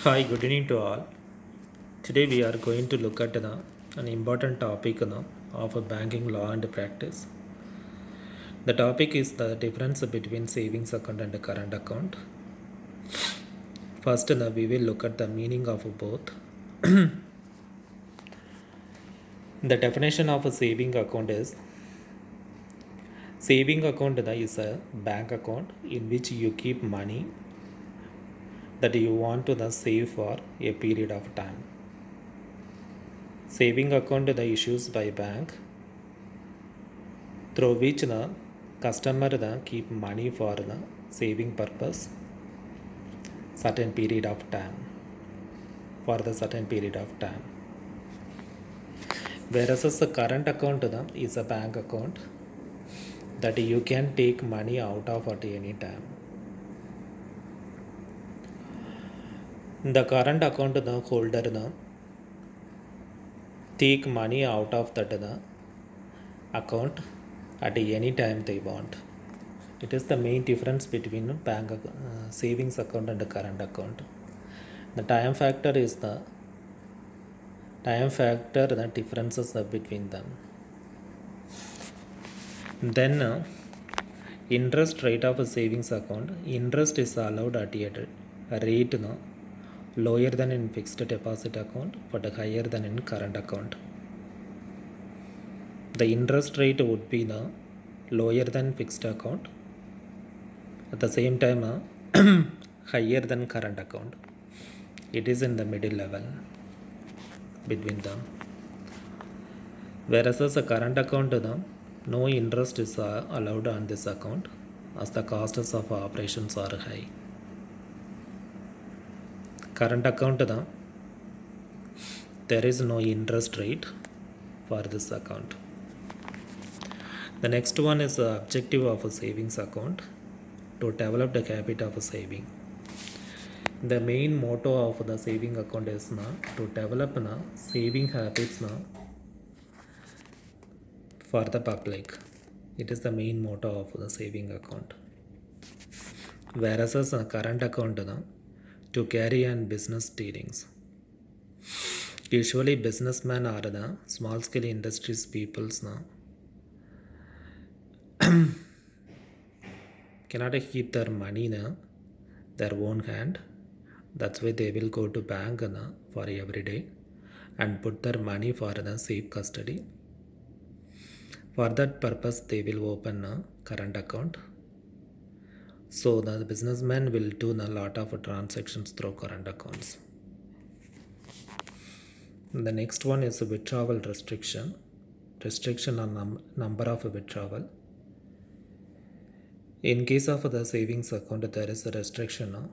Hi, good evening to all. Today we are going to look at an important topic of a banking law and practice. The topic is the difference between savings account and a current account. First, we will look at the meaning of both. The definition of a saving account is saving account is a bank account in which you keep money that you want to save for a period of time. Saving account the issues by bank through which the customer keep money for the saving purpose certain period of time for the certain period of time, whereas the current account is a bank account that you can take money out of at any time. The current account the holder take money out of that account at any time they want. It is the main difference between savings account and the current account. The time factor the differences between them. Then interest rate of a savings account, interest is allowed at a rate lower than in fixed deposit account but higher than in current account. The interest rate would be lower than fixed account, at the same time higher than current account. It is in the middle level between them, whereas as a current account no interest is allowed on this account as the costs of operations are high. Current account there is no interest rate for this account. The next one is the objective of a savings account, to develop the habit of a saving. The main motto of the saving account is to develop saving habits for the public. It is the main motto of the saving account. Whereas as a current account to carry on business dealings. Usually businessmen are the small scale industries peoples cannot keep their money in their own hand. That's why they will go to bank for every day and put their money for the safe custody. For that purpose, they will open a current account. So the businessman will do a lot of transactions through current accounts. The next one is withdrawal restriction. Restriction on number of withdrawal. In case of the savings account, there is a restriction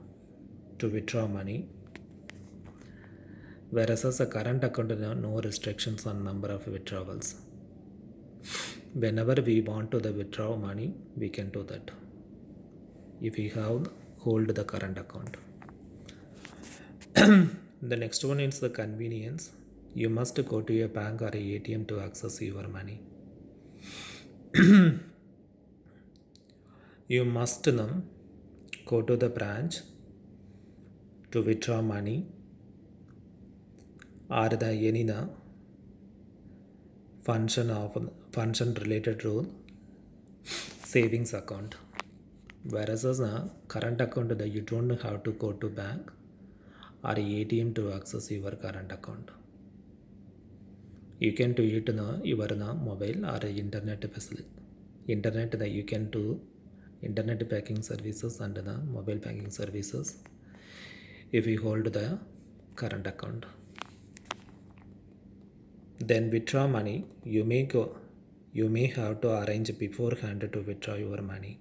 to withdraw money, whereas as a current account, no restrictions on number of withdrawals. Whenever we want to withdraw money, we can do that if we have hold the current account. The next one is the convenience. You must go to a bank or a ATM to access your money. You must go to the branch to withdraw money or the any function related to savings account, whereas as a current account that you don't have to go to bank or ATM to access your current account. You can do it your mobile or internet facility. Internet that you can do internet banking services and the mobile banking services if you hold the current account. Then withdraw money, you may have to arrange beforehand to withdraw your money.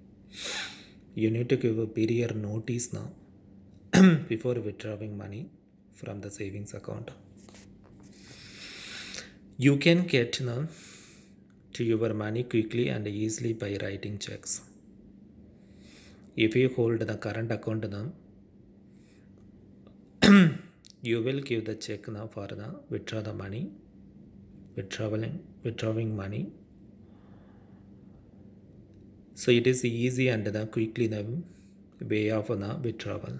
You need to give a period notice now before withdrawing money from the savings account. You can get to your money quickly and easily by writing checks. If you hold the current account you will give the check now for the withdrawing money. So it is easy and quickly the way of withdrawal.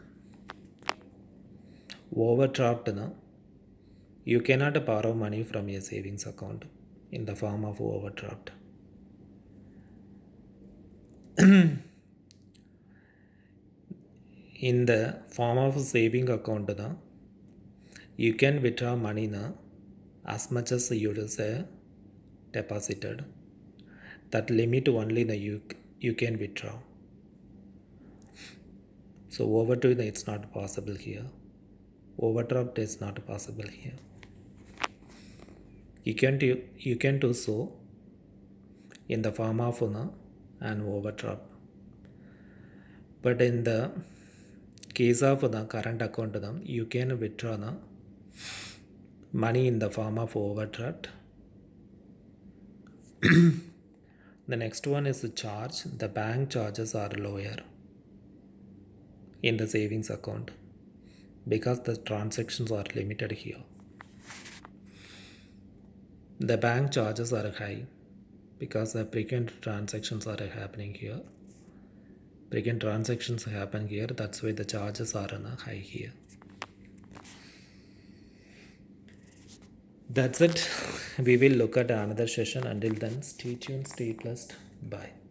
overdraft na, you cannot borrow money from a savings account in the form of overdraft. In the form of saving account na, you can withdraw money na as much as you say deposited. That limit only the you can withdraw. So overdraft it's not possible here. Overdraft is not possible here. You can do so in the form of an overdraft. But in the case of the current account, you can withdraw the money in the form of overdraft. The next one is the charge. The bank charges are lower in the savings account because the transactions are limited here. The bank charges are high because the frequent transactions are happening here. Frequent transactions happen here, that's why the charges are high here. That's it. We will look at another session. Until then, stay tuned, stay blessed. Bye.